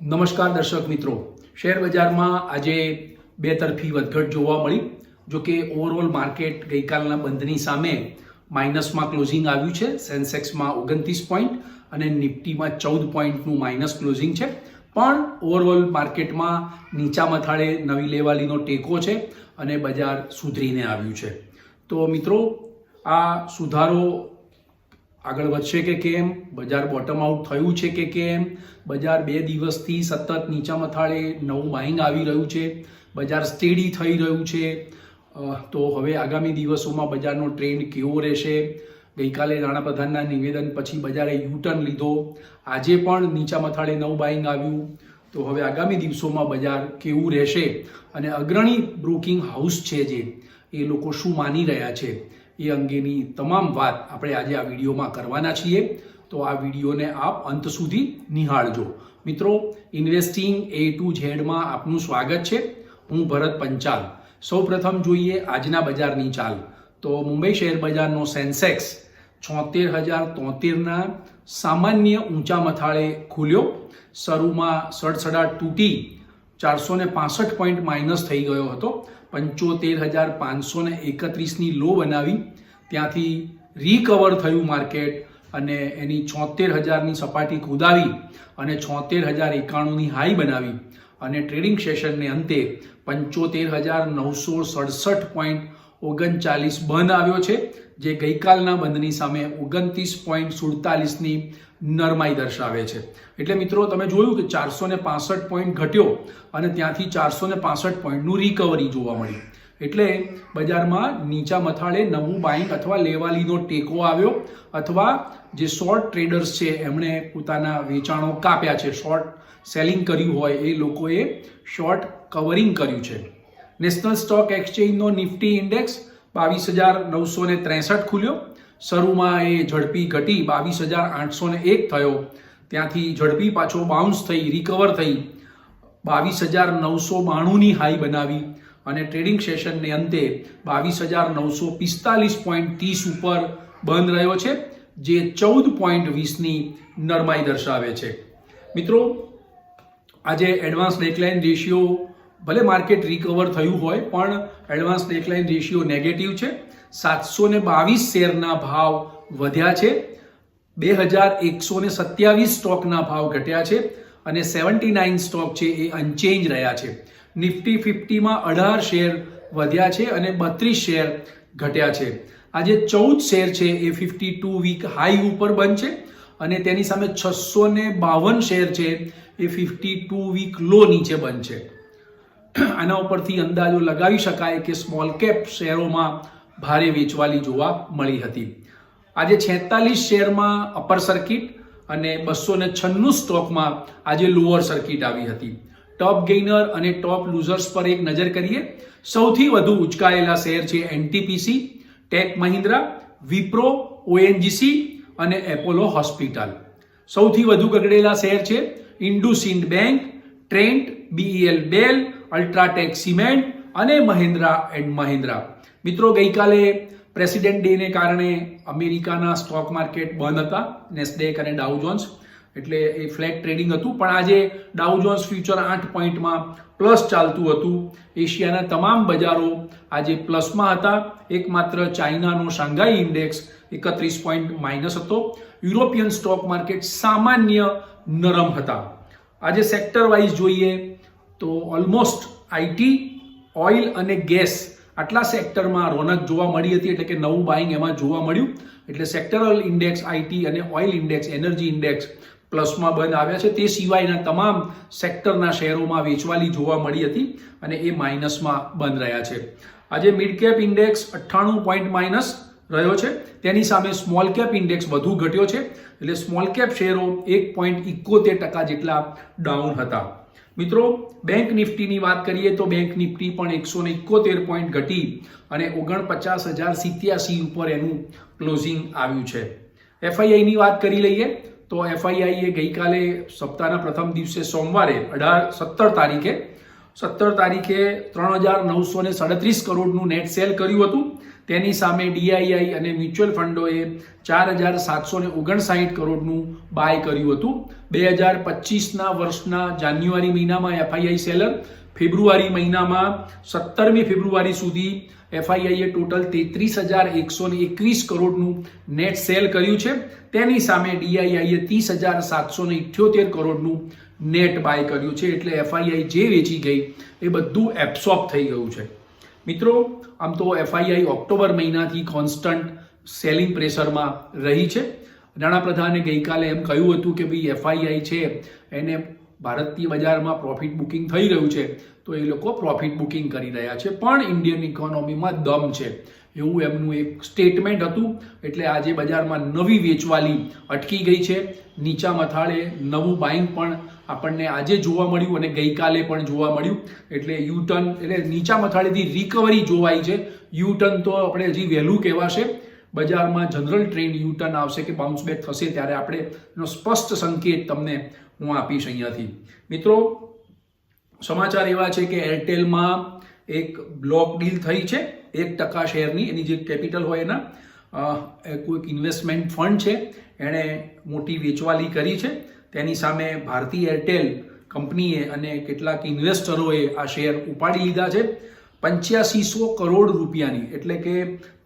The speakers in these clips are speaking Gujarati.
નમસ્કાર દર્શક મિત્રો, શેર બજારમાં આજે બે તરફી વધઘટ જોવા મળી. જો કે ઓવરઓલ માર્કેટ ગઈકાલના બંધની સામે માઇનસમાં ક્લોઝિંગ આવ્યું છે. સેન્સેક્સમાં 29 પોઈન્ટ અને નિફ્ટીમાં 14 પોઈન્ટનું માઇનસ ક્લોઝિંગ છે. પણ ઓવરઓલ માર્કેટમાં નીચા મથાળે નવી લેવાલીનો ટેકો છે અને બજાર સુધરીને આવ્યું છે. તો મિત્રો, આ સુધારો આગળ વધશે કે કેમ, બજાર બોટમ આઉટ થયું છે કે કેમ, બજાર 2 દિવસથી સતત નીચા મથાળે નવું બાઇંગ આવી રહ્યું છે, બજાર સ્ટેડી થઈ રહ્યું છે. તો હવે આગામી દિવસોમાં બજારનો ટ્રેન્ડ કેવો રહેશે? ગઈકાલે નાણાપ્રધાનના નિવેદન પછી બજારે યુટર્ન લીધો, આજે પણ નીચા મથાળે નવું બાઇંગ આવ્યું. તો હવે આગામી દિવસોમાં બજાર કેવું રહેશે અને અગ્રણી બ્રોકિંગ હાઉસ છે જે એ લોકો શું માની રહ્યા છે એ અંગેની તમામ વાત આપણે આજે આ વિડીયોમાં કરવાના છીએ. તો આ વિડીયોને આપ અંત સુધી નિહાળજો. મિત્રો, ઇન્વેસ્ટિંગ A to Zમાં આપનું સ્વાગત છે. હું ભરત પંચાલ. સૌપ્રથમ જોઈએ આજના બજારની ચાલ. તો મુંબઈ શેર બજારનો સેન્સેક્સ 76,073ના સામાન્ય ઊંચા મથાળે ખુલ્યો. શરૂમાં સડસડાટ તૂટી 465 પોઈન્ટ માઇનસ થઈ ગયો હતો. 75,531ની લો બનાવી, ત્યાંથી રિકવર થયું માર્કેટ અને એની 76,000ની સપાટી કૂદાવી અને 76,091ની હાઈ બનાવી અને ટ્રેડિંગ સેશનને અંતે 75,967 પોઈન્ટ 39 બંધ આવ્યો છે, જે ગઈકાલના બંધની સામે 29.47ની નરમાઈ દર્શાવે છે. એટલે મિત્રો, તમે જોયું કે 465 પોઈન્ટ ઘટ્યો અને ત્યાંથી 465 પોઈન્ટનું રિકવરી જોવા મળી. એટલે બજારમાં નીચા મથાળે નવું બાઇંગ અથવા લેવાલીનો ટેકો આવ્યો, અથવા જે શોર્ટ ટ્રેડર્સ છે એમણે પોતાના વેચાણો કાપ્યા છે, શોર્ટ સેલિંગ કર્યું હોય એ લોકોએ શોર્ટ કવરિંગ કર્યું છે. નેશનલ સ્ટોક એક્સચેન્જનો નિફ્ટી ઇન્ડેક્સ 22,963 ખુલ્યો. શરૂમાં એ ઝડપી ઘટી 22,801 થયો, ત્યાંથી ઝડપી પાછો બાઉન્સ થઈ, રિકવર થઈ 22,992ની હાઈ બનાવી અને ટ્રેડિંગ સેશનને અંતે 22,945.30 ઉપર બંધ રહ્યો છે, જે 14.20ની નરમાઈ દર્શાવે છે. મિત્રો, આજે એડવાન્સ નેકલાઇન રેશિયો, ભલે માર્કેટ રિકવર થયું હોય પણ એડવાન્સ નેકલાઇન રેશિયો નેગેટિવ છે. 722 શેરના ભાવ વધ્યા છે, 2,127 સ્ટોકના ભાવ ઘટ્યા છે અને 79 સ્ટોક છે એ અનચેન્જ રહ્યા છે. નિફ્ટી 50માં 18 શેર વધ્યા છે અને 32 શેર ઘટ્યા છે. આજે 14 શેર છે એ 52 વીક હાઈ ઉપર બંધ છે અને તેની સામે 652 શેર છે એ 52 વીક લો નીચે બંધ છે. આના ઉપરથી અંદાજો લગાવી શકાય કે સ્મોલ કેપ શેરોમાં ભારે વેચવાલી જોવા મળી હતી. આજે 46 શેરમાં અપર સર્કિટ અને 296 સ્ટોકમાં આજે લોઅર સર્કિટ આવી હતી. ટોપ ગેઇનર અને ટોપ લૂઝર્સ પર એક નજર કરીએ. સૌથી વધુ ઉચકાયેલા શેર છે NTPC, Tech Mahindra, Wipro, ONGC અને એપોલો હોસ્પિટલ. સૌથી વધુ ગગડેલા શેર છે IndusInd Bank, Trent, BEL BEL, UltraTech Cement અને મહિન્દ્રા એન્ડ મહિન્દ્રા. મિત્રો, ગઈકાલે પ્રેસિડેન્ટ ડેને કારણે અમેરિકાના સ્ટોક માર્કેટ બંધ હતા, નેસ્ડેક અને ડાઉ જોન્સ, એટલે એ ફ્લેટ ટ્રેડિંગ હતું. પણ આજે ડાઉ જોન્સ ફ્યુચર 8 પોઈન્ટમાં પ્લસ ચાલતું હતું. એશિયાના તમામ બજારો આજે પ્લસમાં હતા. એકમાત્ર ચાઇનાનો શાંઘાઈ ઇન્ડેક્સ 31 પોઈન્ટ માઇનસ હતો. યુરોપિયન સ્ટોક માર્કેટ સામાન્ય નરમ હતા. આજે સેક્ટર વાઇઝ જોઈએ તો ઓલમોસ્ટ આઈટી, ઓઇલ અને ગેસ આટલા સેક્ટરમાં રોનક જોવા મળી હતી, એટલે કે નવું બાઇંગ એમાં જોવા મળ્યું. એટલે સેક્ટરલ ઇન્ડેક્સ, આઈટી અને ઓઇલ ઇન્ડેક્સ, એનર્જી ઇન્ડેક્સ પ્લસમાં બંધ આવ્યા છે. તે સિવાયના તમામ સેક્ટરના શેરોમાં વેચવાલી જોવા મળી હતી અને એ માઇનસમાં બંધ રહ્યા છે. આજે mid cap index 98 point minus રહ્યો છે, તેની સામે સ્મોલ કેપ ઇન્ડેક્સ વધુ ઘટ્યો છે. એટલે સ્મોલ કેપ શેરો 1.71% જેટલા ડાઉન હતા. મિત્રો, બેંક નિફ્ટીની વાત કરીએ તો બેંક નિફ્ટી પણ 171 પોઈન્ટ ઘટી અને 49,087 ઉપર એનું ક્લોઝિંગ આવ્યું છે. એફઆઈઆઈની વાત કરી લઈએ તો એફઆઈઆઈએ ગઈકાલે સપ્તાહના પ્રથમ દિવસે સોમવારે 17 તારીખે 17 તારીખે 3,937 કરોડનું નેટ સેલ કર્યું હતું. તેની સામે ડીઆઈઆઈ અને મ્યુચ્યુઅલ ફંડોએ 4,759 કરોડનું બાય કર્યું હતું. 2025ના વર્ષના જાન્યુઆરી મહિનામાં એફઆઈઆઈ સેલર, ફેબ્રુઆરી મહિનામાં 17મી ફેબ્રુઆરી સુધી એફઆઈઆઈએ ટોટલ 33,121 કરોડનું નેટ સેલ કર્યું છે. તેની સામે ડીઆઈઆઈએ 30,778 કરોડનું નેટ બાય કર્યું છે. એટલે એફઆઈઆઈ જે વેચી ગઈ એ બધું એબ્સોર્બ થઈ ગયું છે. મિત્રો, આમ તો એફઆઈઆઈ ઓક્ટોબર મહિનાથી કોન્સ્ટન્ટ સેલિંગ પ્રેશરમાં રહી છે. નાણાપ્રધાને ગઈકાલે એમ કહ્યું હતું કે ભાઈ એફઆઈઆઈ છે એને ભારતીય બજારમાં પ્રોફિટ બુકિંગ થઈ રહ્યું છે તો એ લોકો પ્રોફિટ બુકિંગ કરી રહ્યા છે, પણ ઇન્ડિયન ઇકોનોમીમાં દમ છે એવું એમનું એક સ્ટેટમેન્ટ હતું. એટલે આજે બજારમાં નવી વેચવાલી અટકી ગઈ છે. નીચા મથાળે નવું બાઇંગ પણ આપણને આજે જોવા મળ્યું અને ગઈકાલે પણ જોવા મળ્યું. એટલે યુટર્ન એટલે નીચા મથાળેથી રિકવરી જોવાય છે. યુટર્ન તો આપણે હજી વહેલું કહેવાશે. બજારમાં જનરલ ટ્રેન્ડ યુટર્ન આવશે કે બાઉન્સ બેક થશે ત્યારે આપણે એનો સ્પષ્ટ સંકેત તમને હું આપીશ અહીંયાથી. મિત્રો, સમાચાર એવા છે કે એરટેલમાં એક બ્લોક ડીલ થઈ છે 1% શેરની. એની જે કેપિટલ હોય એના કોઈક ઇન્વેસ્ટમેન્ટ ફંડ છે એણે મોટી વેચવાલી કરી છે. તેની સામે ભારતીય એરટેલ કંપનીએ અને કેટલાક ઇન્વેસ્ટરોએ આ શેર ઉપાડી લીધા છે. 8500 કરોડ રૂપિયાની એટલે કે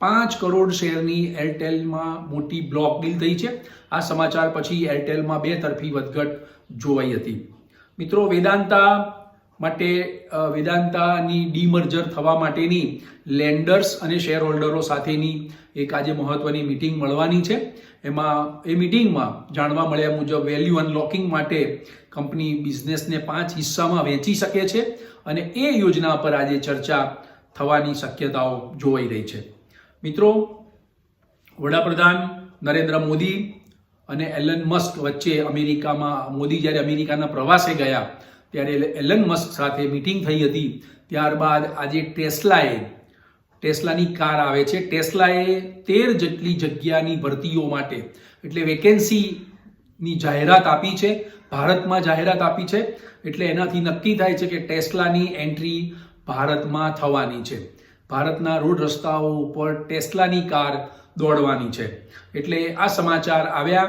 5 કરોડ શેરની એરટેલમાં મોટી બ્લોક ડીલ થઈ છે. આ સમાચાર પછી એરટેલમાં 2 તરફી વધઘટ જોવાઈ હતી. મિત્રો, વેદાંતાની ડીમર્જર થવા માટેની લેન્ડર્સ અને શેર હોલ્ડરો સાથેની એક આજે મહત્વની મીટિંગ મળવાની છે. એ મીટિંગમાં જાણવા મળ્યા મુજબ વેલ્યુ અનલોકિંગ માટે કંપની બિઝનેસને 5 હિસ્સામાં વેચી શકે છે અને એ યોજના પર આજે ચર્ચા થવાની શક્યતાઓ જોવાઈ રહી છે. મિત્રો, વડાપ્રધાન નરેન્દ્ર મોદી અને એલન મસ્ક વચ્ચે મોદી જ્યારે અમેરિકાના પ્રવાસે ગયા ત્યારે એલન મસ્ક સાથે મીટિંગ થઈ હતી. ત્યારબાદ આજે ટેસ્લાની કાર આવે છે. ટેસ્લાએ 13 જેટલી જગ્યાની ભરતીઓ માટે એટલે વેકેન્સીની જાહેરાત આપી છે, ભારતમાં જાહેરાત આપી છે. એટલે એનાથી નક્કી થાય છે કે ટેસ્લાની એન્ટ્રી ભારતમાં થવાની છે. ભારતના રોડ રસ્તાઓ ઉપર ટેસ્લાની કાર દોડવાની છે. એટલે આ સમાચાર આવ્યા,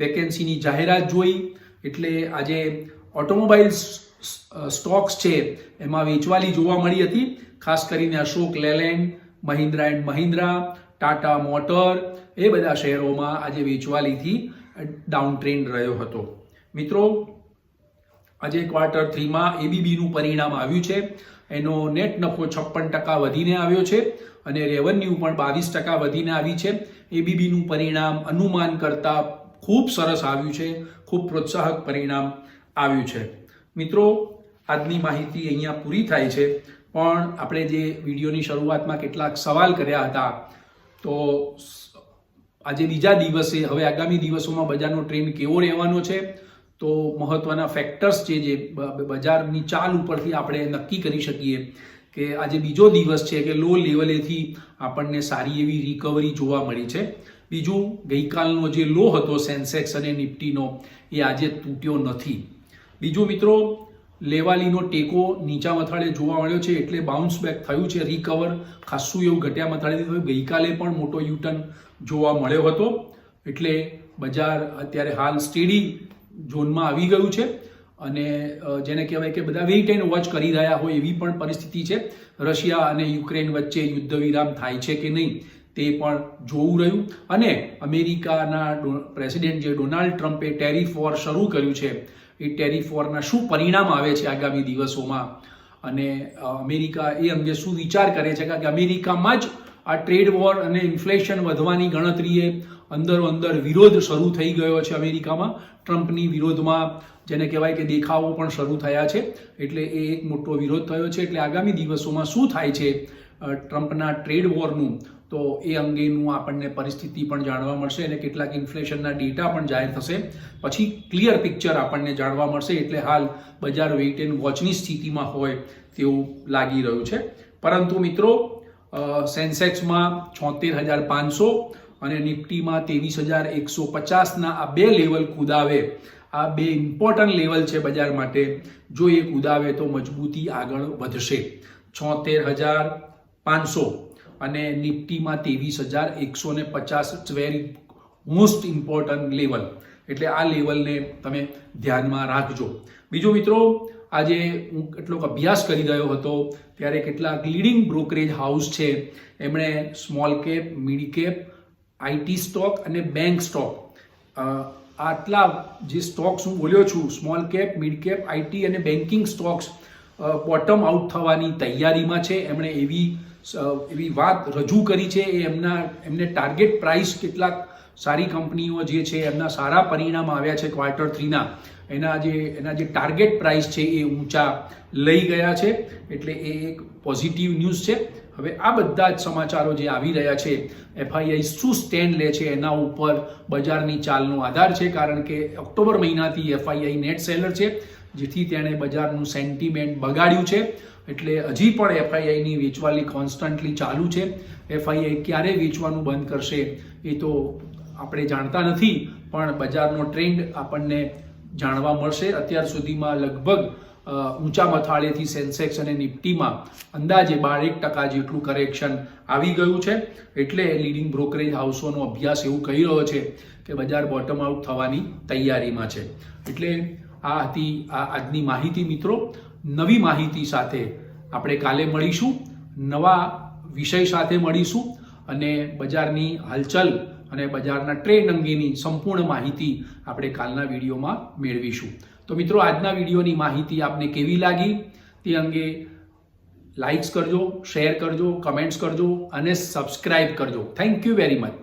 વેકેન્સીની જાહેરાત જોઈ. એટલે આજે ઓટોમોબાઈલ સ્ટોક્સ છે એમાં વેચવાલી જોવા મળી હતી. ખાસ કરીને અશોક લેલેન્ડ, મહિન્દ્રા એન્ડ મહિન્દ્રા, ટાટા મોટર એ બધા શેરોમાં આજે વેચવાલીથી ડાઉન ટ્રેન્ડ રહ્યો હતો. મિત્રો, આજે ક્વાર્ટર 3માં એબીબીનું પરિણામ આવ્યું છે. એનો નેટ નફો 56% વધીને આવ્યો છે અને રેવન્યુ પણ 22% વધીને આવી છે. એબીબીનું પરિણામ અનુમાન કરતાં ખૂબ સરસ આવ્યું છે, ખૂબ પ્રોત્સાહક પરિણામ આવ્યું છે. મિત્રો, આજની માહિતી અહીંયા પૂરી થાય છે, પણ આપણે જે વિડીયોની શરૂઆતમાં કેટલાક સવાલ કર્યા હતા તો આજે બીજા દિવસે હવે આગામી દિવસોમાં બજારનો ટ્રેન્ડ કેવો રહેવાનો છે તો મહત્વના ફેક્ટર્સ છે જે બજારની ચાલ ઉપરથી આપણે નક્કી કરી શકીએ કે આજે બીજો દિવસ છે કે લો લેવલેથી આપણને સારી એવી રિકવરી જોવા મળી છે. બીજું, ગઈકાલનો જે લો હતો સેન્સેક્સ અને નિફ્ટીનો એ આજે તૂટ્યો નથી. બીજું મિત્રો, લેવાલીનો ટેકો નીચા મથાળે જોવા મળ્યો છે એટલે બાઉન્સ બેક થયું છે. રિકવર ખાસું એવું ઘટ્યા મથાળેથી થયું. ગઈકાલે પણ મોટો યુટર્ન જોવા મળ્યો હતો. એટલે બજાર અત્યારે હાલ સ્ટેડી ઝોનમાં આવી ગયું છે અને જેને કહેવાય કે બધા વેઇટ એન્ડ વોચ કરી રહ્યા હોય એવી પણ પરિસ્થિતિ છે. રશિયા અને યુક્રેન વચ્ચે યુદ્ધ વિરામ થાય છે કે નહીં તે પણ જોવું રહ્યું. અને અમેરિકાના પ્રેસિડેન્ટ જે ડોનાલ્ડ ટ્રમ્પે ટેરિફ વોર શરૂ કર્યું છે એ ટેરિફ વોરના શું પરિણામ આવે છે આગામી દિવસોમાં અને અમેરિકા એ અંગે શું વિચાર કરે છે. કારણ કે અમેરિકામાં જ આ ટ્રેડ વોર અને ઇન્ફ્લેશન વધવાની ગણતરીએ અંદર વિરોધ શરૂ થઈ ગયો છે. અમેરિકામાં ટ્રમ્પની વિરોધમાં જેને કહેવાય કે દેખાવો પણ શરૂ થયા છે. એટલે એ એક મોટો વિરોધ થયો છે. એટલે આગામી દિવસોમાં શું થાય છે ટ્રમ્પના ટ્રેડ વોરનું તો એ અંગેનું આપણને પરિસ્થિતિ પણ જાણવા મળશે અને કેટલાક ઇન્ફ્લેશનના ડેટા પણ જાહેર થશે. પછી ક્લિયર પિક્ચર આપણને જાણવા મળશે. એટલે હાલ બજાર વેઇટ એન્ડ વોચની સ્થિતિમાં હોય તેવું લાગી રહ્યું છે. પરંતુ મિત્રો, સેન્સેક્સમાં 76,500 અને નિફ્ટીમાં 23,150ના આ બે લેવલ કુદાવે આ બે ઇમ્પોર્ટન્ટ લેવલ છે બજાર માટે. જો એક ઉદાવે તો મજબૂતી આગળ વધશે. 76,500 અને નિફ્ટીમાં 23,150 વેરી મોસ્ટ ઇમ્પોર્ટન્ટ લેવલ. એટલે આ લેવલને તમે ધ્યાનમાં રાખજો. બીજો મિત્રો, આજે હું કેટલોક અભ્યાસ કરી રહ્યો હતો ત્યારે કેટલાક લીડિંગ બ્રોકરેજ હાઉસ છે એમણે small cap, mid cap, IT stock અને બેંક સ્ટોક, આટલા જે સ્ટોક્સ હું બોલ્યો છું, small cap, mid cap, IT અને બેન્કિંગ સ્ટોક્સ બોટમ આઉટ થવાની તૈયારીમાં છે. એમણે એવી વાત રજૂ કરી છે. એમને ટાર્ગેટ પ્રાઇસ કેટલાક સારી કંપનીઓ જે છે એમના સારા પરિણામ આવ્યા છે ક્વાર્ટર 3ના, એના જે ટાર્ગેટ પ્રાઇસ છે એ ઊંચા લઈ ગયા છે. એટલે એ એક પોઝિટિવ ન્યૂઝ છે. હવે આ બધા જ સમાચારો જે આવી રહ્યા છે, એફઆઈઆઈ શું સ્ટેન્ડ લે છે એના ઉપર બજારની ચાલનો આધાર છે. કારણ કે ઓક્ટોબર મહિનાથી એફઆઈઆઈ નેટ સેલર છે, જેથી તેણે બજારનું સેન્ટિમેન્ટ બગાડ્યું છે. એટલે હજી પણ એફઆઈઆઈની વેચવાલી કોન્સ્ટન્ટલી ચાલુ છે. એફઆઈઆઈ ક્યારે વેચવાનું બંધ કરશે એ તો આપણે જાણતા નથી, પણ બજારનો ટ્રેન્ડ આપણને જાણવા મળશે. અત્યાર સુધીમાં લગભગ ઊંચા મથાળેથી સેન્સેક્સ અને નિફ્ટીમાં અંદાજે 12% જેટલું કરેક્શન આવી ગયું છે. એટલે લીડિંગ બ્રોકરેજ હાઉસોનો અભ્યાસ એવું કહી રહ્યો છે કે બજાર બોટમ આઉટ થવાની તૈયારીમાં છે. એટલે આ હતી આજની માહિતી મિત્રો. નવી માહિતી સાથે આપણે કાલે મળીશું, નવા વિષય સાથે મળીશું અને બજારની હલચલ અને બજારના ટ્રેન્ડ અંગેની સંપૂર્ણ માહિતી આપણે કાલના વિડીયોમાં મેળવીશું. તો મિત્રો, આજના વિડીયોની માહિતી આપને કેવી લાગી તે અંગે લાઇક્સ કરજો, શેર કરજો, કમેન્ટ્સ કરજો અને સબસ્ક્રાઇબ કરજો. Thank you very much.